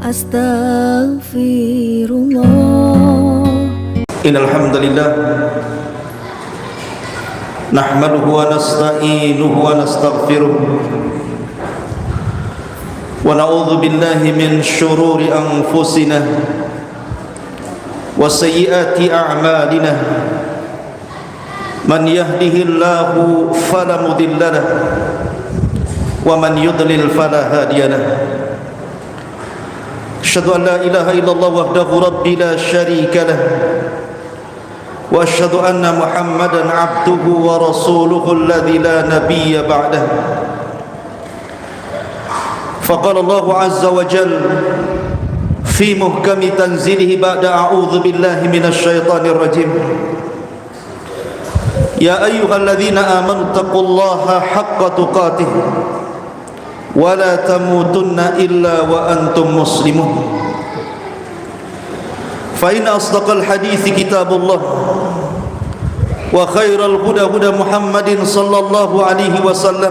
Astaghfirullah. Innal hamdalillah nahmaduhu wa nasta'inuhu wa nastaghfiruh wa na'udzu billahi min shururi anfusina wa sayyiati a'malina. Man yahdihillahu fala mudilla lahu wa man yudlil fala hadiya lahu. Asyhadu an la ilaha illallah wahdahu rabbi la syarika lahu wa asyhadu anna Muhammadan abduhu wa rasuluhu alladzi la nabiyya ba'dahu. Faqala Allah azza wa jalla fi muhkami tanzilihi ba'da a'udzu billahi minasy syaithanir rajim. Ya ayyuhalladzina amanu taqullaha haqqa tuqatih wa la tamutunna illa wa antum muslimun. Fa inna asdaqal hadithi kitabullah wa khairal huda huda Muhammadin sallallahu alaihi wasallam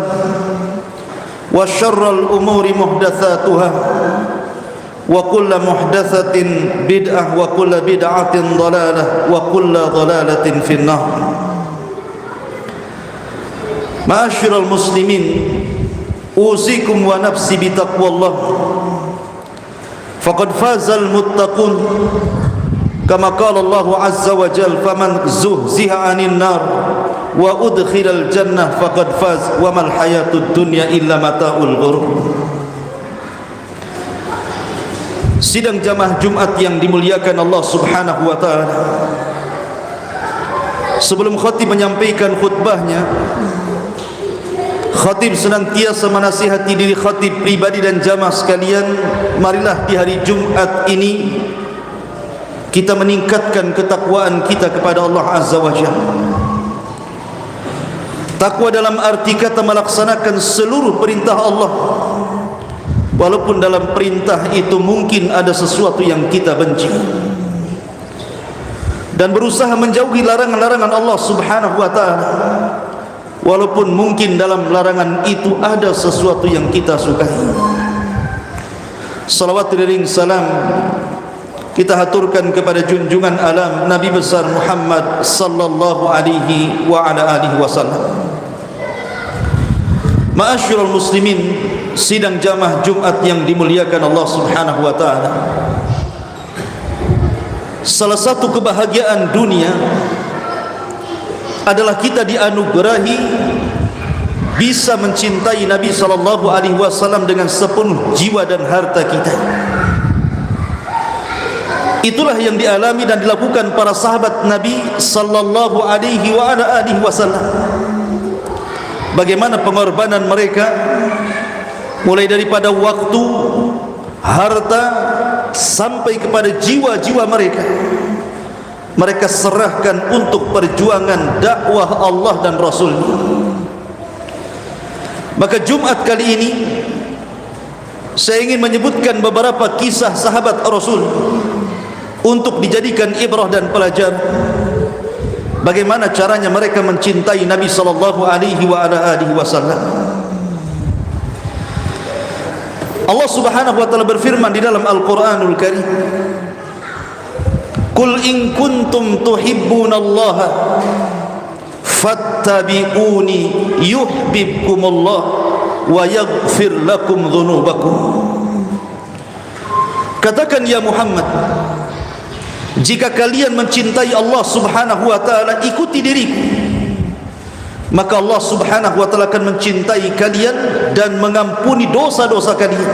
wa syarral umuri muhdatsatuha wa kullu muhdatsatin bid'ah wa kullu bid'atin dhalalah wa kullu dhalalatin finnar. Ma'asyiral muslimin, usikum wa nafsi bitaqwallah. Faqad fazal muttaqun kama qala Allah azza wa jalla faman zuhziha 'anil nar wa udkhilal jannah faqad faz wa mal hayatud dunya illa mata'ul ghurur. Sidang jamaah Jumat yang dimuliakan Allah Subhanahu wa taala. Sebelum khatib menyampaikan khutbahnya, khatib senantiasa menasihati diri khatib pribadi dan jamaah sekalian, marilah di hari Jumat ini kita meningkatkan ketakwaan kita kepada Allah Azza wa Jalla. Takwa dalam arti kata melaksanakan seluruh perintah Allah, walaupun dalam perintah itu mungkin ada sesuatu yang kita benci, dan berusaha menjauhi larangan-larangan Allah Subhanahu wa taala, walaupun mungkin dalam larangan itu ada sesuatu yang kita sukai. Salawat dan salam kita haturkan kepada junjungan alam Nabi besar Muhammad sallallahu alaihi wa ala alihi wasallam. Ma'asyiral muslimin, sidang jamaah Jumat yang dimuliakan Allah Subhanahu wa taala. Salah satu kebahagiaan dunia adalah kita dianugerahi bisa mencintai Nabi sallallahu alaihi wasallam dengan sepenuh jiwa dan harta kita. Itulah yang dialami dan dilakukan para sahabat Nabi sallallahu alaihi wa ala alihi wasallam. Bagaimana pengorbanan mereka, mulai daripada waktu, harta, sampai kepada jiwa-jiwa mereka. Mereka serahkan untuk perjuangan dakwah Allah dan Rasul-Nya. Maka Jumat kali ini saya ingin menyebutkan beberapa kisah sahabat Rasul untuk dijadikan ibrah dan pelajaran. Bagaimana caranya mereka mencintai Nabi sallallahu alaihi wa ala alihi wasallam. Allah Subhanahu wa taala berfirman di dalam Al-Qur'anul Karim, Qul in kuntum tuhibbunallaha fattabi'uni yuhibbukumullah wa yaghfir lakum dhunubakum. Katakan ya Muhammad, jika kalian mencintai Allah Subhanahu wa taala, ikuti diriku, maka Allah Subhanahu wa taala akan mencintai kalian dan mengampuni dosa-dosa kalian.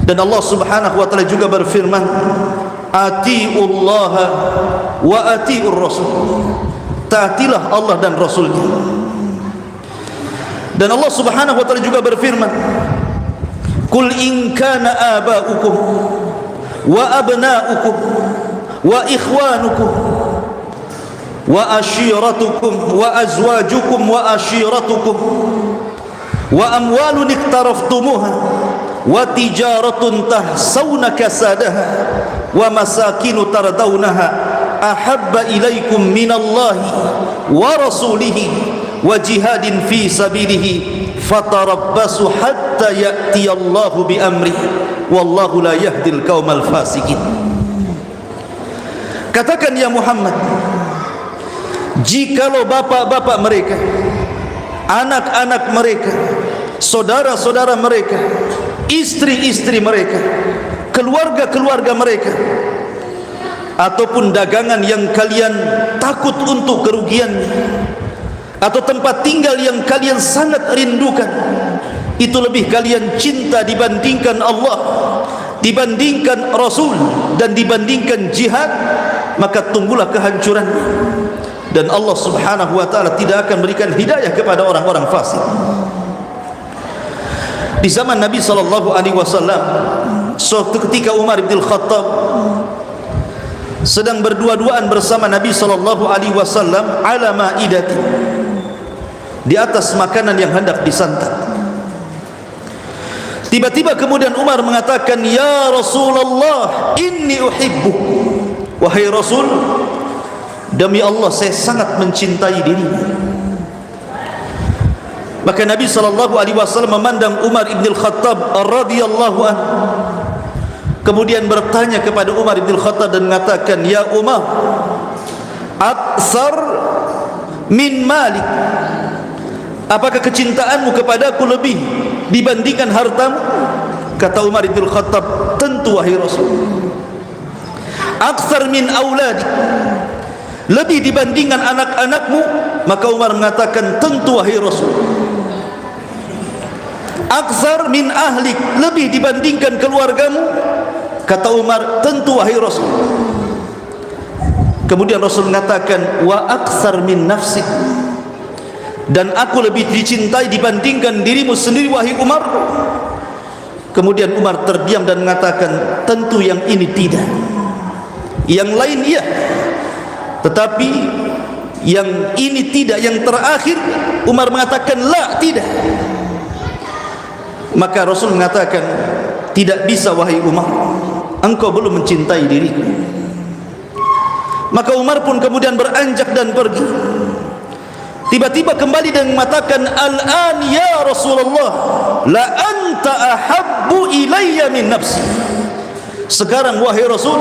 Dan Allah Subhanahu wa taala juga berfirman, atiullaha wa atiur rasul. Taatilah Allah dan Rasulnya. Dan Allah Subhanahu wa taala juga berfirman, Qul in kana aba'ukum wa abna'ukum wa ikhwanukum wa ashiratukum wa azwajukum wa ashiratukum wa amwalun iktaraftumuha wa tijaratun tahsawna kasadaha wa masakinu tardawnaha ahabba ilaikum minallahi wa rasulihi wa jihadin fi sabilihi fatarabbasu hatta ya'tiyallahu bi amri wallahu la yahdil qaumal fasikin. Katakan ya Muhammad, jikalau bapak-bapak mereka, anak-anak mereka, saudara-saudara mereka, istri-istri mereka, keluarga-keluarga mereka, ataupun dagangan yang kalian takut untuk kerugiannya, atau tempat tinggal yang kalian sangat rindukan, itu lebih kalian cinta dibandingkan Allah, dibandingkan Rasul, dan dibandingkan jihad, maka tunggulah kehancuran. Dan Allah subhanahu wa ta'ala tidak akan berikan hidayah kepada orang-orang fasik. Di zaman Nabi SAW, suatu ketika Umar bin Khattab sedang berdua-duaan bersama Nabi SAW ala ma'idati, di atas makanan yang hendak disantap. Tiba-tiba kemudian Umar mengatakan, ya Rasulullah, inni uhibbu. Wahai Rasul, demi Allah saya sangat mencintai dirimu. Maka Nabi SAW memandang Umar ibn Khattab radhiyallahu anhu, kemudian bertanya kepada Umar ibn Khattab dan mengatakan, ya Umar, aksar min malik, apakah kecintaanmu kepadaku lebih dibandingkan hartamu? Kata Umar ibn Khattab, tentu wahai Rasul. Aksar min auladik, lebih dibandingkan anak-anakmu? Maka Umar mengatakan, tentu wahai Rasul. Aksar min ahlik, lebih dibandingkan keluargamu? Kata Umar, tentu wahai Rasul. Kemudian Rasul mengatakan, wa aksar min nafsik, dan aku lebih dicintai dibandingkan dirimu sendiri wahai Umar. Kemudian Umar terdiam dan mengatakan, tentu yang ini tidak, yang lain iya, tetapi yang ini tidak, yang terakhir. Umar mengatakan, la, tidak. Maka Rasul mengatakan, tidak bisa wahai Umar, engkau belum mencintai diriku. Maka Umar pun kemudian beranjak dan pergi. Tiba-tiba kembali dan mengatakan, al-an ya Rasulullah, la anta ahabbu ilayya min nafsi. Sekarang wahai Rasul,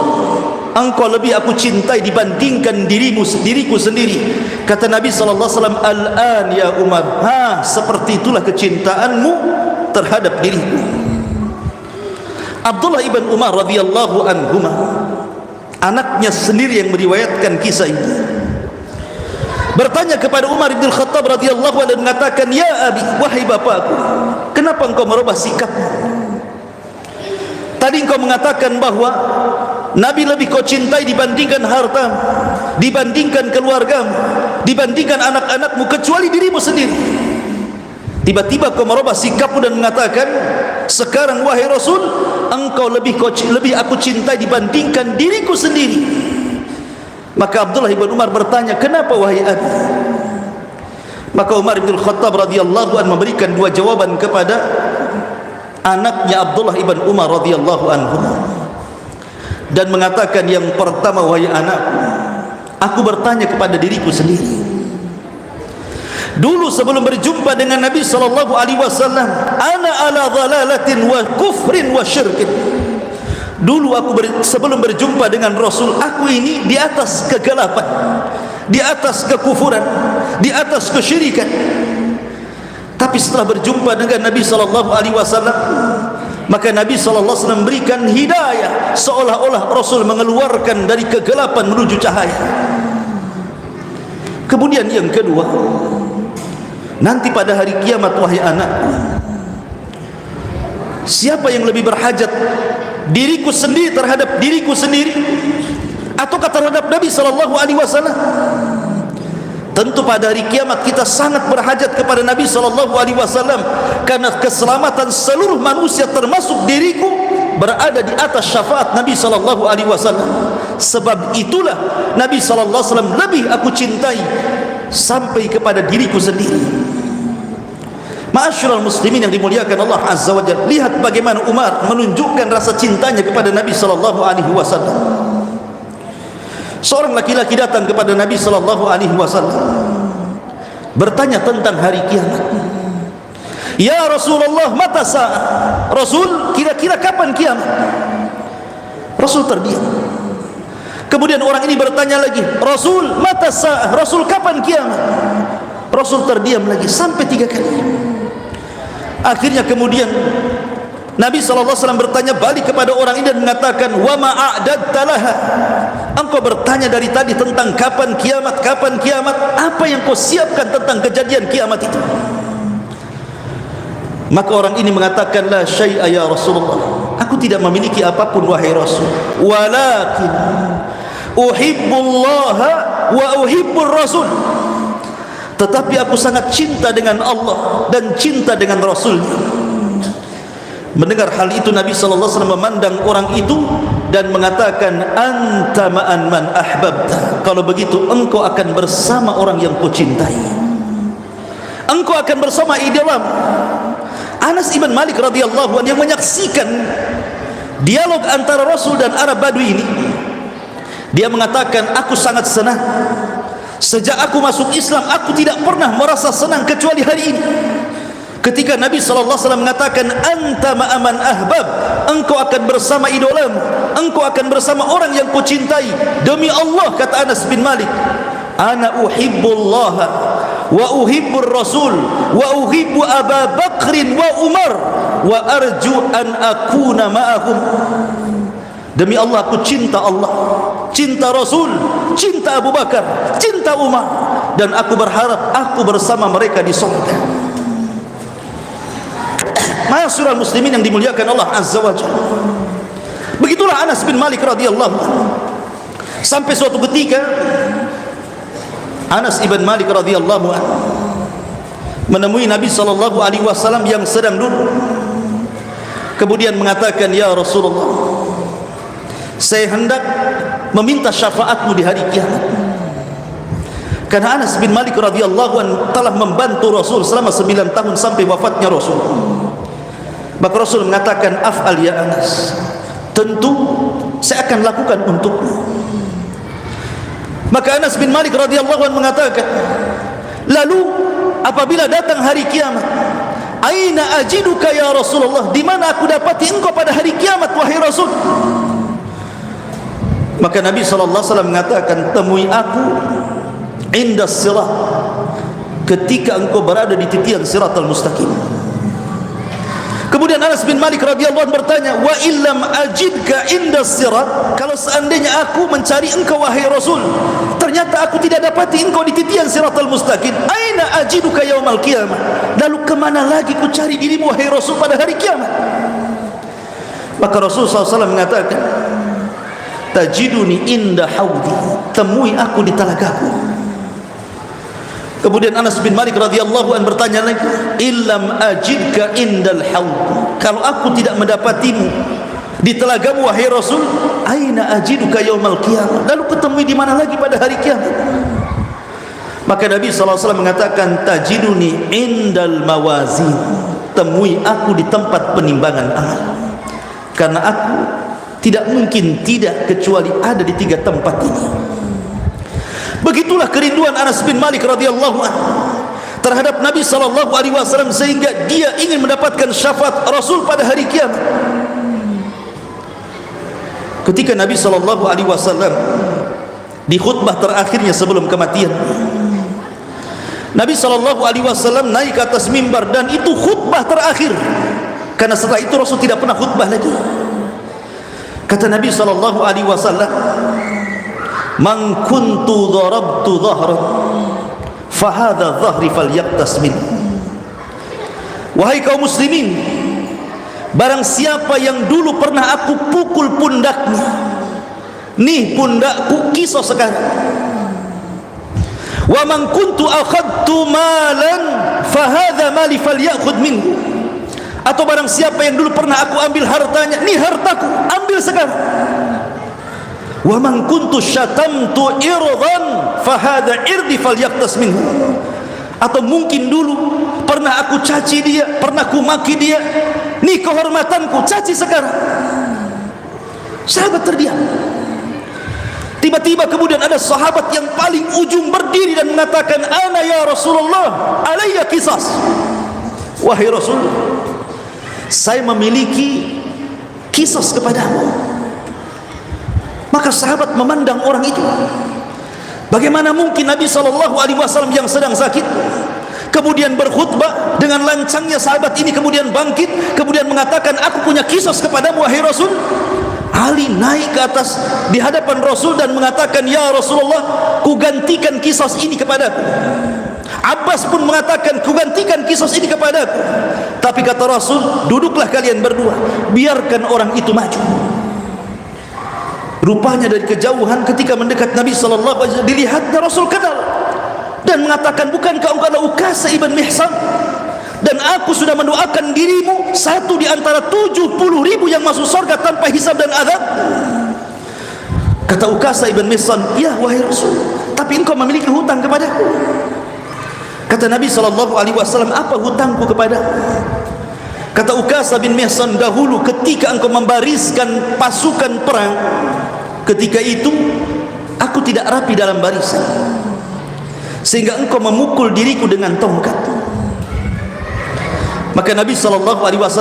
engkau lebih aku cintai dibandingkan diriku sendiri. Kata Nabi SAW, al-an ya Umar, seperti itulah kecintaanmu terhadap diriku. Abdullah ibn Umar radhiyallahu anhuma, anaknya sendiri yang meriwayatkan kisah ini, bertanya kepada Umar bin Khattab radhiyallahu anhu dan mengatakan, ya abi, wahai bapakku, kenapa engkau merubah sikapmu? Tadi engkau mengatakan bahwa Nabi lebih kau cintai dibandingkan hartamu, dibandingkan keluargamu, dibandingkan anak-anakmu, kecuali dirimu sendiri. Tiba-tiba kau merubah sikapmu dan mengatakan, sekarang wahai Rasul, engkau lebih aku cintai dibandingkan diriku sendiri. Maka Abdullah ibn Umar bertanya, kenapa wahai abi? Maka Umar bin Khattab radhiyallahu anhu memberikan dua jawaban kepada anaknya Abdullah ibn Umar radhiyallahu anhu, dan mengatakan, yang pertama, wahai anak, aku bertanya kepada diriku sendiri. Dulu sebelum berjumpa dengan Nabi SAW, ana ala dhalalatin wa kufrin wa syirkin. Dulu sebelum berjumpa dengan Rasul, aku ini di atas kegelapan, di atas kekufuran, di atas kesyirikan. Tapi setelah berjumpa dengan Nabi SAW, maka Nabi SAW memberikan hidayah, seolah-olah Rasul mengeluarkan dari kegelapan menuju cahaya. Kemudian yang kedua, nanti pada hari kiamat wahai anak, siapa yang lebih berhajat, diriku sendiri terhadap diriku sendiri, ataukah terhadap Nabi SAW? Tentu pada hari kiamat kita sangat berhajat kepada Nabi SAW, karena keselamatan seluruh manusia termasuk diriku berada di atas syafaat Nabi SAW. Sebab itulah Nabi SAW lebih aku cintai sampai kepada diriku sendiri. Ma'asyiral muslimin yang dimuliakan Allah Azza wa Jalla, lihat bagaimana Umar menunjukkan rasa cintanya kepada Nabi SAW. Seorang laki-laki datang kepada Nabi SAW, bertanya tentang hari kiamat. Ya Rasulullah, mata sa'ah? Rasul, kira-kira kapan kiamat? Rasul terdiam. Kemudian orang ini bertanya lagi, Rasul, mata sa'ah? Rasul, kapan kiamat? Rasul terdiam lagi sampai 3 kali. Akhirnya kemudian Nabi SAW bertanya balik kepada orang ini dan mengatakan, wa ma'adadta laha? Engkau bertanya dari tadi tentang kapan kiamat, kapan kiamat. Apa yang kau siapkan tentang kejadian kiamat itu? Maka orang ini mengatakan, la syai'a ya Rasulullah, aku tidak memiliki apapun wahai Rasul, walakin uhibbullaha wa uhibbur Rasul, tetapi aku sangat cinta dengan Allah dan cinta dengan Rasulnya. Mendengar hal itu, Nabi SAW memandang orang itu dan mengatakan, anta ma'an man ahbabta. Kalau begitu engkau akan bersama orang yang kau cintai, engkau akan bersama idola. Anas ibn Malik radhiyallahu anhu yang menyaksikan dialog antara Rasul dan Arab Badui ini, dia mengatakan, aku sangat senang. Sejak aku masuk Islam, aku tidak pernah merasa senang kecuali hari ini, ketika Nabi SAW mengatakan, anta ma'aman ahbab, engkau akan bersama idolamu, engkau akan bersama orang yang kau cintai. Demi Allah, kata Anas bin Malik, ana uhibbullah wa uhibbur Rasul wa uhibbu Aba Bakrin wa Umar wa arju an akuna ma'ahum. Demi Allah, aku cinta Allah, cinta Rasul, cinta Abu Bakar, cinta Umar, dan aku berharap aku bersama mereka di surga. Ma'asyiral muslimin yang dimuliakan Allah Azza wa Jalla. Begitulah Anas bin Malik radhiyallahu anhu. Sampai suatu ketika Anas ibn Malik radhiyallahu anhu menemui Nabi SAW yang sedang duduk. Kemudian mengatakan, ya Rasulullah, saya hendak meminta syafaatmu di hari kiamat. Karena Anas bin Malik radhiyallahu anhu telah membantu Rasul selama 9 tahun sampai wafatnya Rasul. Maka Rasul mengatakan, af'al ya Anas, tentu saya akan lakukan untukmu. Maka Anas bin Malik radhiyallahu anhu mengatakan, lalu apabila datang hari kiamat, aina ajiduka ya Rasulullah, di mana aku dapati engkau pada hari kiamat wahai Rasul? Maka Nabi SAW mengatakan, temui aku indas sirat, ketika engkau berada di titian siratal mustaqim. Kemudian Anas bin Malik radhiyallahu anhu bertanya, wa illam ajidka indas sirat, kalau seandainya aku mencari engkau wahai Rasul, ternyata aku tidak dapati engkau di titian siratal mustaqim, aina ajiduka yaumal qiyamah, lalu kemana lagi ku cari dirimu wahai Rasul pada hari kiamat? Maka Rasul SAW mengatakan, tajiduni inda haudi, temui aku di talagaku. Kemudian Anas bin Malik radhiyallahu anhu bertanya lagi, illam ajidka indal haud, kalau aku tidak mendapatimu di telagamu wahai Rasul, aina ajiduka yaumal qiyamah, lalu ketemui di mana lagi pada hari kiamat? Maka Nabi SAW mengatakan, tajiduni indal mawazin, temui aku di tempat penimbangan amal, karena aku tidak mungkin tidak kecuali ada di 3 tempat ini. Begitulah kerinduan Anas bin Malik radhiyallahu anhu terhadap Nabi SAW, sehingga dia ingin mendapatkan syafaat Rasul pada hari kiamat. Ketika Nabi SAW di khutbah terakhirnya sebelum kematian, Nabi SAW naik ke atas mimbar, dan itu khutbah terakhir, karena setelah itu Rasul tidak pernah khutbah lagi. Kata Nabi SAW, man kuntu darabtu dhahran fahadha dhahri falyaqtas min. Wahai kaum muslimin, barang siapa yang dulu pernah aku pukul pundaknya, nih pundakku kisah sekarang. Wa man kuntu akhadtu malan fahadha mali falyakhudh minhu. Atau barang siapa yang dulu pernah aku ambil hartanya, nih hartaku, ambil sekarang. Wa man kuntu syatamtu irdan fahadha irdi falyaqtas minhu. Atau mungkin dulu pernah aku caci dia, pernah aku maki dia, nih kehormatanku, caci sekarang. Sahabat terdiam. Tiba-tiba kemudian ada sahabat yang paling ujung berdiri dan mengatakan, ana ya Rasulullah alayya qisas. wahai Rasul, saya memiliki kisos kepadamu. Maka sahabat memandang orang itu. Bagaimana mungkin Nabi SAW yang sedang sakit kemudian berkhutbah dengan lancangnya, sahabat ini kemudian bangkit, kemudian mengatakan, aku punya kisos kepadamu wahai Rasul. Ali naik ke atas di hadapan Rasul dan mengatakan, ya Rasulullah, kugantikan kisos ini kepadaku. Abbas pun mengatakan, kugantikan kisos ini kepadaku. Tapi kata Rasul, duduklah kalian berdua, biarkan orang itu maju. Rupanya dari kejauhan ketika mendekat Nabi SAW, dilihatnya Rasul kenal dan mengatakan, bukankah engkau adalah Ukasha ibn Mihsan, dan aku sudah mendoakan dirimu satu di antara 70.000 yang masuk surga tanpa hisab dan azab. Kata Ukasha ibn Mihsan, ya wahai Rasul, tapi engkau memiliki hutang kepadaku. Kata Nabi SAW, apa hutangku kepadamu? Kata Ukasha bin Mihsan, dahulu ketika engkau membariskan pasukan perang, ketika itu aku tidak rapi dalam barisan, sehingga engkau memukul diriku dengan tongkat. Maka Nabi SAW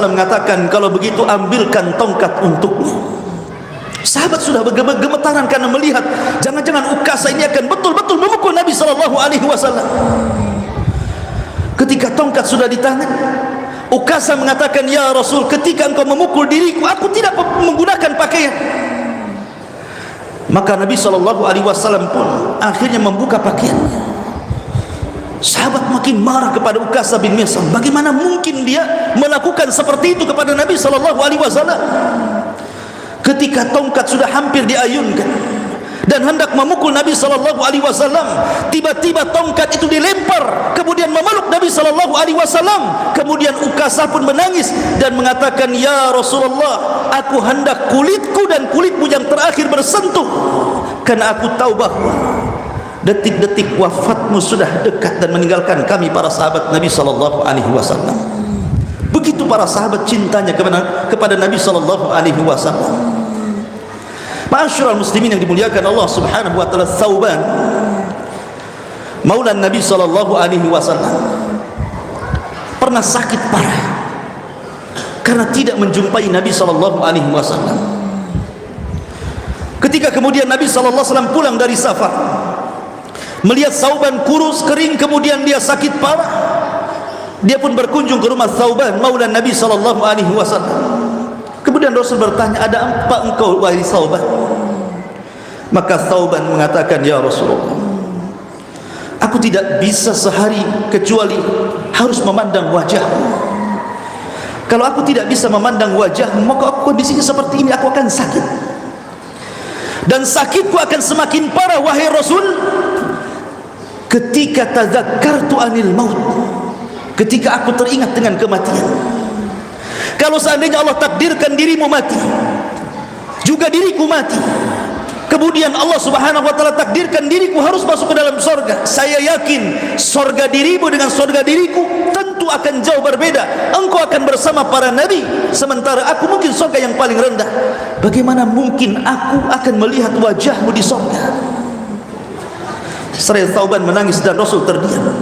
mengatakan, kalau begitu ambilkan tongkat untuknya. Sahabat sudah bergemetaran karena melihat jangan-jangan Ukasha ini akan betul-betul memukul Nabi SAW. Ketika tongkat sudah di tangan, Ukasha mengatakan, ya Rasul, ketika engkau memukul diriku, aku tidak menggunakan pakaian. Maka Nabi SAW pun akhirnya membuka pakaiannya. Sahabat makin marah kepada Ukasha bin Mihsan. Bagaimana mungkin dia melakukan seperti itu kepada Nabi SAW? Ketika tongkat sudah hampir diayunkan dan hendak memukul Nabi SAW, tiba-tiba tongkat itu dilempar, kemudian memeluk Nabi SAW. Kemudian Ukasha pun menangis dan mengatakan, ya Rasulullah, aku hendak kulitku dan kulitmu yang terakhir bersentuh, karena aku tahu bahwa detik-detik wafatmu sudah dekat dan meninggalkan kami para sahabat Nabi SAW. Begitu para sahabat cintanya kepada Nabi SAW. Ma'asyiral muslimin yang dimuliakan Allah Subhanahu wa taala, Thauban maula Nabi SAW pernah sakit parah karena tidak menjumpai Nabi SAW. Ketika kemudian Nabi SAW pulang dari safar, melihat Thauban kurus kering, kemudian dia sakit parah, dia pun berkunjung ke rumah Thauban maula Nabi SAW. Kemudian Rasul bertanya, ada apa engkau wahai Thauban? Maka Thauban mengatakan, ya Rasulullah, aku tidak bisa sehari kecuali harus memandang wajahmu. Kalau aku tidak bisa memandang wajahmu, maka aku kondisinya seperti ini, aku akan sakit. Dan sakitku akan semakin parah wahai Rasul ketika tadzakkartu anil maut, ketika aku teringat dengan kematian. Kalau seandainya Allah takdirkan dirimu mati, juga diriku mati, kemudian Allah Subhanahu wa taala takdirkan diriku harus masuk ke dalam surga, saya yakin surga dirimu dengan surga diriku tentu akan jauh berbeda. Engkau akan bersama para nabi, sementara aku mungkin surga yang paling rendah. Bagaimana mungkin aku akan melihat wajahmu di surga? Seraya Thauban menangis dan Rasul terdiam.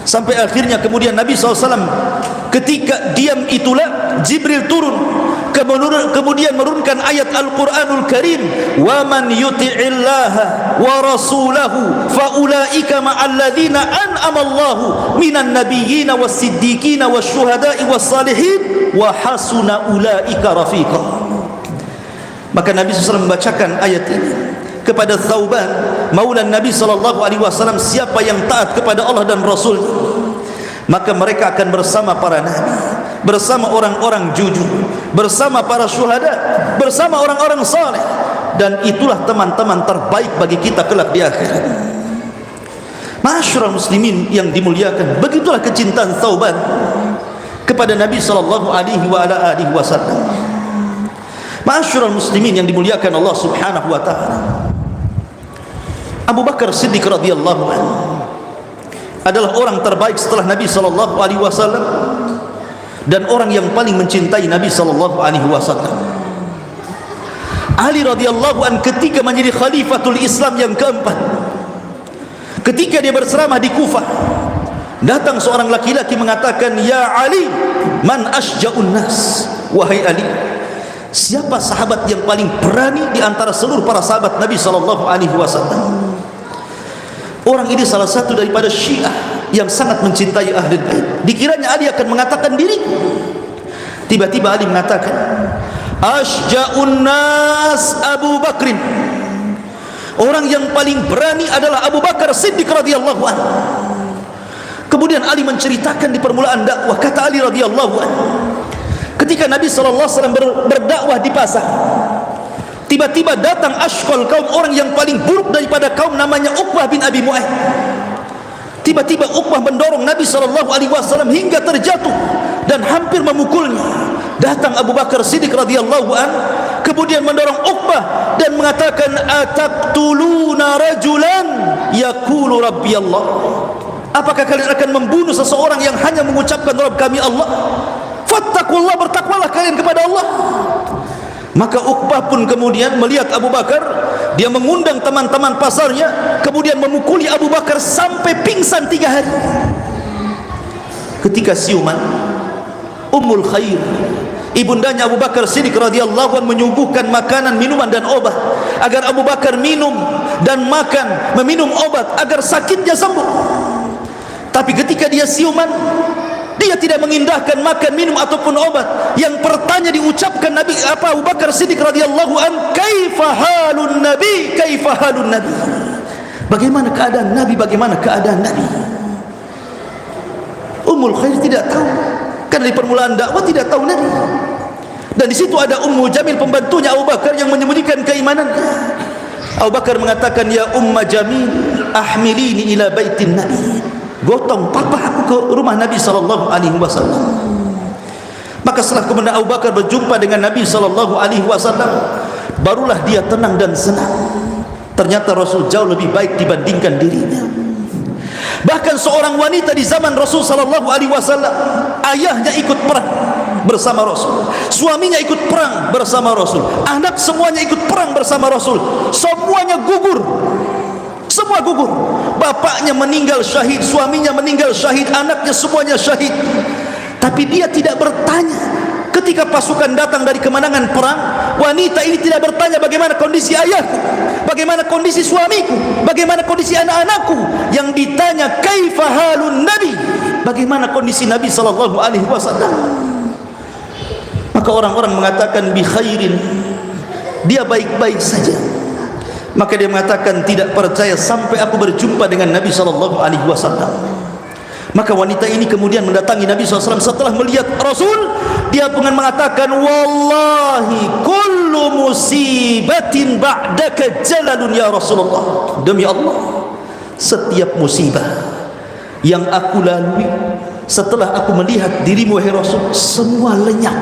Sampai akhirnya kemudian Nabi SAW, ketika diam itulah Jibril turun, kemudian menurunkan ayat Al-Quranul Karim, wa man yuti'illaha wa rasulahu fa ulaika ma'alladzina an'amallahu minan nabiyyina was-siddiqina wasyuhada'i was-salihin wa hasuna ulaika rafiqa. Maka Nabi SAW membacakan ayat ini kepada Thauban maula Nabi SAW, siapa yang taat kepada Allah dan Rasul, maka mereka akan bersama para nabi, bersama orang-orang jujur, bersama para syuhada, bersama orang-orang saleh, dan itulah teman-teman terbaik bagi kita kelak di akhirat. Ma'asyiral muslimin yang dimuliakan, begitulah kecintaan Thauban kepada Nabi SAW. Ma'asyiral muslimin yang dimuliakan Allah Subhanahu wa taala, Abu Bakar Siddiq radhiyallahu anhu adalah orang terbaik setelah Nabi SAW dan orang yang paling mencintai Nabi SAW. Ali radhiyallahu anhu ketika menjadi khalifatul Islam yang keempat, ketika dia berceramah di Kufah, Datang seorang laki-laki mengatakan, "Ya Ali, man asja'un nas?" Wahai Ali, siapa sahabat yang paling berani di antara seluruh para sahabat Nabi sallallahu alaihi wasallam? Orang ini salah satu daripada Syiah yang sangat mencintai Ahlul Bait. Dikiranya Ali akan mengatakan diriku. Tiba-tiba Ali mengatakan, "Asja'un nas Abu Bakrin." Orang yang paling berani adalah Abu Bakar Siddiq radhiyallahu anhu. Kemudian Ali menceritakan di permulaan dakwah, kata Ali radhiyallahu anhu, ketika Nabi sallallahu alaihi wasallam berdakwah di pasar, tiba-tiba datang ashqal kaum, orang yang paling buruk daripada kaum, namanya Uqbah bin Abi Mu'ayth. Tiba-tiba Uqbah mendorong Nabi sallallahu alaihi wasallam hingga terjatuh dan hampir memukulnya. Datang Abu Bakar Siddiq radhiyallahu anhu, kemudian mendorong Uqbah dan mengatakan, "Ataqtuluna rajulan yaqulu rabbi Allah?" Apakah kalian akan membunuh seseorang yang hanya mengucapkan Rabb kami Allah? Fattaqullah, bertakwalah kalian kepada Allah. Maka Uqbah pun kemudian melihat Abu Bakar, dia mengundang teman-teman pasarnya, kemudian memukuli Abu Bakar sampai pingsan 3 hari. Ketika siuman, Ummul Khair, ibundanya Abu Bakar Siddiq radhiyallahu anhu, menyuguhkan makanan, minuman dan obat agar Abu Bakar minum dan makan, meminum obat agar sakitnya sembuh. Tapi ketika dia siuman, dia tidak mengindahkan makan, minum ataupun obat. Yang pertanyaan diucapkan Nabi Abu Bakar Siddiq radhiyallahu an, "Kaifa halun Nabi? Kaifa halun Nabi?" Bagaimana keadaan Nabi? Bagaimana keadaan Nabi? Ummul Khair tidak tahu, karena di permulaan dakwah tidak tahu Nabi. Dan di situ ada Ummu Jamil, pembantunya Abu Bakar, yang menyembunyikan keimanannya. Abu Bakar mengatakan, "Ya Umma Jamil, ahmilini ila baitin Nabi." Gotong papa aku ke rumah Nabi sallallahu alaihi wasallam. Maka setelah kemudian Abu Bakar berjumpa dengan Nabi sallallahu alaihi wasallam, barulah dia tenang dan senang. Ternyata Rasul jauh lebih baik dibandingkan dirinya. Bahkan seorang wanita di zaman Rasul sallallahu alaihi wasallam, ayahnya ikut perang bersama Rasul, suaminya ikut perang bersama Rasul, anak semuanya ikut perang bersama Rasul, semuanya gugur. Semua gugur. Bapaknya meninggal syahid, suaminya meninggal syahid, anaknya semuanya syahid. Tapi dia tidak bertanya. Ketika pasukan datang dari kemenangan perang, wanita ini tidak bertanya bagaimana kondisi ayahku, bagaimana kondisi suamiku, bagaimana kondisi anak-anakku. Yang ditanya, kaifa halun Nabi, bagaimana kondisi Nabi sallallahu alaihi wasallam. Maka orang-orang mengatakan bi khairin, dia baik-baik saja. Maka dia mengatakan, tidak percaya sampai aku berjumpa dengan Nabi sallallahu alaihi wasallam. Maka wanita ini kemudian mendatangi Nabi SAW. Setelah melihat Rasul, dia pun mengatakan, wallahi kullu musibatin ba'daka jalalun ya Rasulullah. Demi Allah, setiap musibah yang aku lalui setelah aku melihat dirimu wahai Rasul, semua lenyap,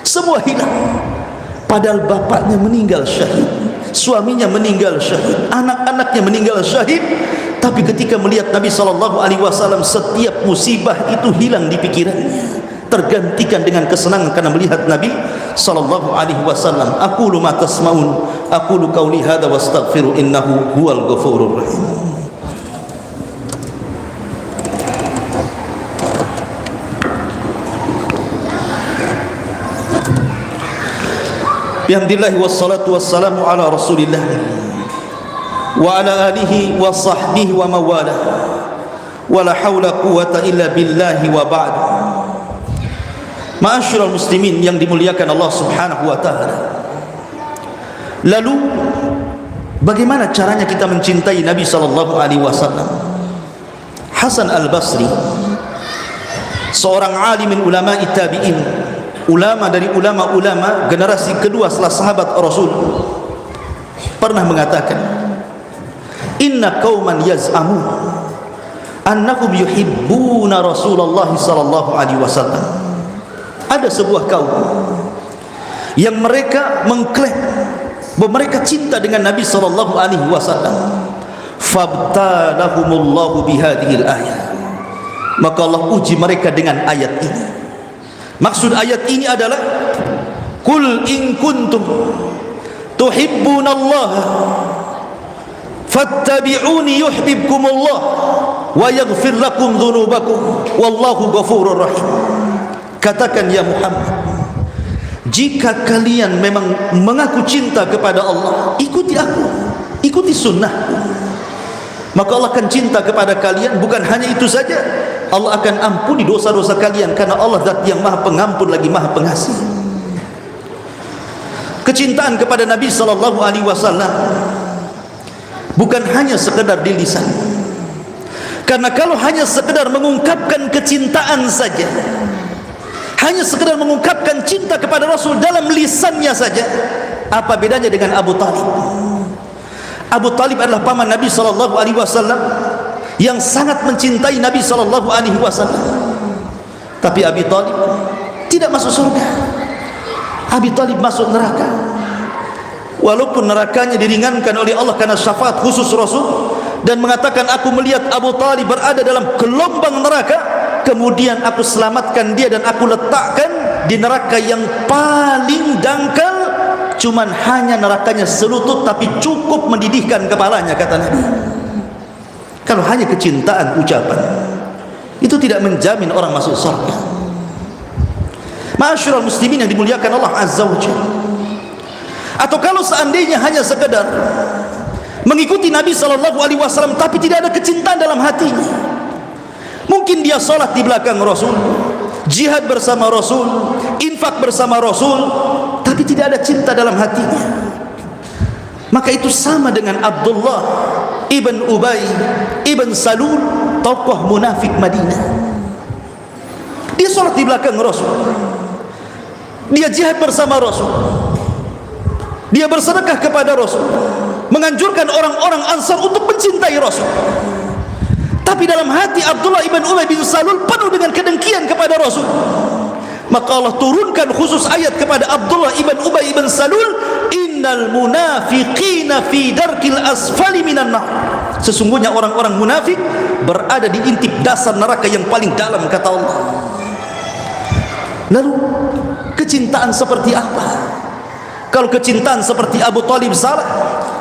semua hilang. Padahal bapaknya meninggal syahid, suaminya meninggal syahid, anak-anaknya meninggal syahid. Tapi ketika melihat Nabi SAW, setiap musibah itu hilang di pikirannya, tergantikan dengan kesenangan karena melihat Nabi SAW. Aqulu ma tasma'un, aqulu qawli hadha wastaghfiru innahu huwal ghafurur rahim. Bihamdillah wassalatu wassalamu ala Rasulillah wa ala alihi wa sahbihi wa mawala, wa la hawla quwwata illa billahi wa ba'd. Ma'asyiral muslimin yang dimuliakan Allah Subhanahu wa taala. Lalu bagaimana caranya kita mencintai Nabi sallallahu alaihi wasallam? Hasan Al-Basri, seorang alim min ulama'i tabi'in, ulama dari ulama-ulama generasi kedua setelah sahabat Rasul, pernah mengatakan, inna qauman yaz'amun annahum yuhibbuna Rasulullah sallallahu alaihi wasallam. Ada sebuah kaum yang mereka mengklaim bahwa mereka cinta dengan Nabi sallallahu alaihi wasallam. Fabtalahumullahu bihadhil ayat, maka Allah uji mereka dengan ayat ini. Maksud ayat ini adalah, Qul in kuntum tuhibbunallaha fattabi'uni yuhibbukumullah wa yaghfir lakum dhunubakum wallahu ghafurur rahim. Katakan ya Muhammad, jika kalian memang mengaku cinta kepada Allah, ikuti aku, ikuti sunnah, maka Allah akan cinta kepada kalian. Bukan hanya itu saja, Allah akan ampuni dosa-dosa kalian, karena Allah zat yang maha pengampun lagi maha pengasih. Kecintaan kepada Nabi SAW bukan hanya sekedar di lisan, karena kalau hanya sekedar mengungkapkan kecintaan saja, hanya sekedar mengungkapkan cinta kepada Rasul dalam lisannya saja, apa bedanya dengan Abu Talib? Abu Talib adalah paman Nabi SAW yang sangat mencintai Nabi SAW, tapi Abi Talib tidak masuk surga. Abi Talib masuk neraka, walaupun nerakanya diringankan oleh Allah karena syafaat khusus Rasul, dan mengatakan, aku melihat Abu Talib berada dalam gelombang neraka, kemudian aku selamatkan dia dan aku letakkan di neraka yang paling dangkal, cuman hanya nerakanya selutut tapi cukup mendidihkan kepalanya, kata Nabi. Kalau hanya kecintaan ucapan, itu tidak menjamin orang masuk surga. Ma'asyiral muslimin yang dimuliakan Allah Azza wa Jalla. Atau kalau seandainya hanya sekedar mengikuti Nabi SAW tapi tidak ada kecintaan dalam hatinya, mungkin dia salat di belakang Rasul, jihad bersama Rasul, infak bersama Rasul, tapi tidak ada cinta dalam hatinya, maka itu sama dengan Abdullah ibn Ubay ibn Salul, tokoh munafik Madinah. Dia salat di belakang Rasul, dia jihad bersama Rasul, dia bersedekah kepada Rasul, menganjurkan orang-orang Ansar untuk mencintai Rasul. Tapi dalam hati Abdullah ibn Ubay bin Salul penuh dengan kedengkian kepada Rasul. Maka Allah turunkan khusus ayat kepada Abdullah ibn Ubay bin Salul, innal munafiqina fi darkil asfali minan nar. Sesungguhnya orang-orang munafik berada di intip dasar neraka yang paling dalam, kata Allah. Lalu kecintaan seperti apa? Kalau kecintaan seperti Abu Talib salah,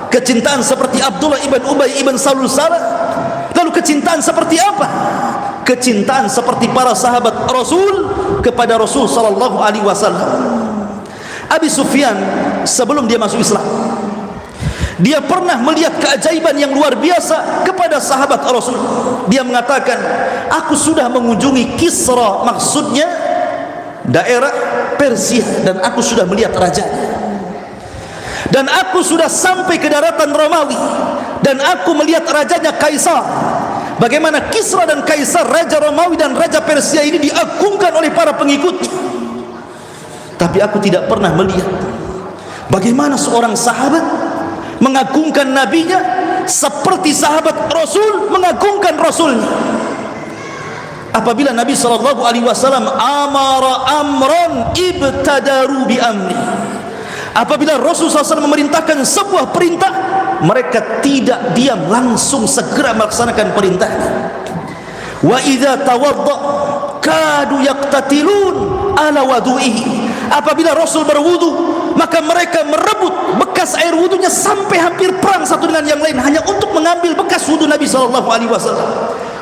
kecintaan seperti Abdullah ibn Ubay ibn Salul salah, lalu kecintaan seperti apa? Kecintaan seperti para sahabat Rasul kepada Rasul sallallahu alaihi wasallam. Abi Sufyan sebelum dia masuk Islam, dia pernah melihat keajaiban yang luar biasa kepada sahabat Rasul. Dia mengatakan, aku sudah mengunjungi Kisra, maksudnya daerah Persia, dan aku sudah melihat rajanya, dan aku sudah sampai ke daratan Romawi, dan aku melihat rajanya Kaisar. Bagaimana Kisra dan Kaisar, raja Romawi dan raja Persia ini diagungkan oleh para pengikutnya. Tapi aku tidak pernah melihat bagaimana seorang sahabat mengagungkan nabinya seperti sahabat Rasul mengagungkan Rasulnya. Apabila Nabi SAW amara amran ibtadaru bi amri, apabila Rasulullah SAW memerintahkan sebuah perintah, mereka tidak diam, langsung segera melaksanakan perintahnya. Wa idza tawadda kadu yaqtatilun ala wudu'ihi. Apabila Rasul berwudu, maka mereka merebut bekas air wudunya sampai hampir perang satu dengan yang lain hanya untuk mengambil bekas wudu Nabi SAW.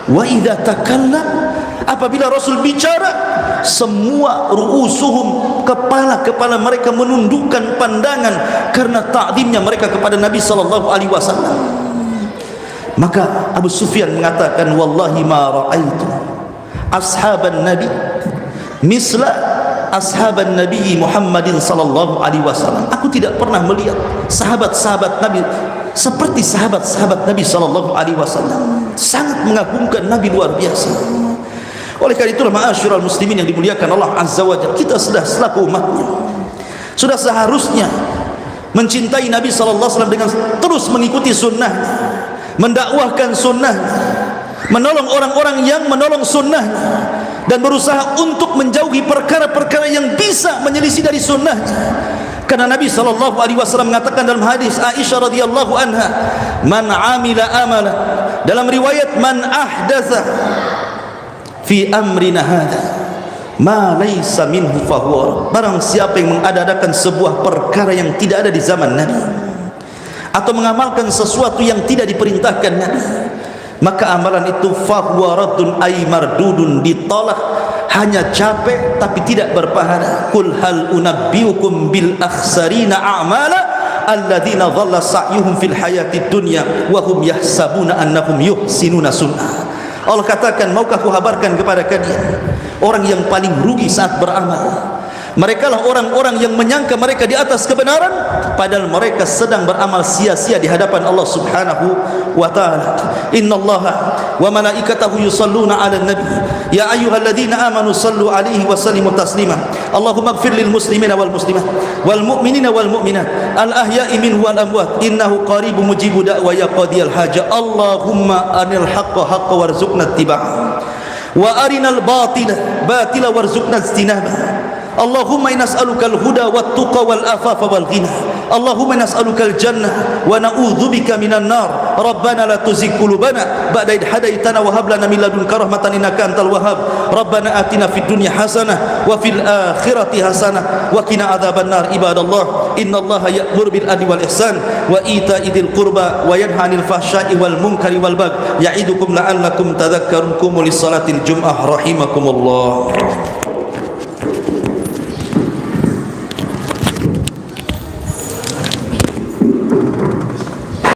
Wa idza takallam, apabila Rasul bicara, semua ru'usuhum, kepala-kepala mereka menundukkan pandangan karena ta'zimnya mereka kepada Nabi SAW. Maka Abu Sufyan mengatakan, wallahi ma ra'aitu ashaban nabi misla ashaban nabi Muhammadin sallallahu alaihi wasallam. Aku tidak pernah melihat sahabat-sahabat Nabi seperti sahabat-sahabat Nabi sallallahu alaihi wasallam, sangat mengagungkan Nabi luar biasa. Oleh karena itulah ma'asyiral muslimin yang dimuliakan Allah Azza wa Jalla, kita sudah selaku umatnya sudah seharusnya mencintai Nabi sallallahu alaihi wasallam dengan terus mengikuti sunnahnya, mendakwahkan sunnahnya, menolong orang-orang yang menolong sunnahnya, dan berusaha untuk menjauhi perkara-perkara yang bisa menyelisih dari sunnahnya. Karena Nabi SAW mengatakan dalam hadis Aisyah radhiyallahu anha, man amila amala, dalam riwayat man ahdatha fi amrina hadha ma laysa minhu fahuwa, barang siapa yang mengadakan sebuah perkara yang tidak ada di zaman Nabi, atau mengamalkan sesuatu yang tidak diperintahkan Nabi, maka amalan itu fahuwa raddun ay mardudun, ditolak, hanya capek tapi tidak berpahala. Qul hal unabbiukum bil akhsarina a'mala alladzina dhalla sa'yuhum fil hayatid dunya wa hum yahsabuna annahum yuhsinuna sun'a. Allah katakan, maukah aku kabarkan kepada kalian orang yang paling rugi saat beramal? Mereka lah orang-orang yang menyangka mereka di atas kebenaran, padahal mereka sedang beramal sia-sia di hadapan Allah Subhanahu wa taala. Innallaha wa malaikatahu yusalluna 'alan nabi ya ayyuhalladzina amanu sallu 'alaihi wa sallimu taslima. Allahumma ighfir lil muslimina wal muslimat wal mu'minina wal mu'minat al ahya'i minhu wal amwat innahu qaribun mujibu da'wa ya qadiyal haja. Allahumma anil haqqa haqqa warzuqna ittiba'ah wa arinal batila batila warzuqna ijtinabah. Allahumma inna nas'aluka al-huda wat-tuqa wal-afafa wal-ghina. Allahumma nas'aluka al-jannah wa na'udzubika minan nar. Rabbana la tuzigh qulubana ba'da idh hadaitana wa hab lana min ladunka rahmatan innaka antal wahhab. Rabbana atina fid dunya hasanah wa fil akhirati hasanah wa qina adzabannar. Ibadallah, innallaha ya'muru bil adli wal ihsan wa ita'i dzil qurba wa yanha 'anil fahsya'i wal munkari wal baghi ya'idukum la'allakum tadhakkarun. Qumu lis-salatil jum'ah rahimakumullah.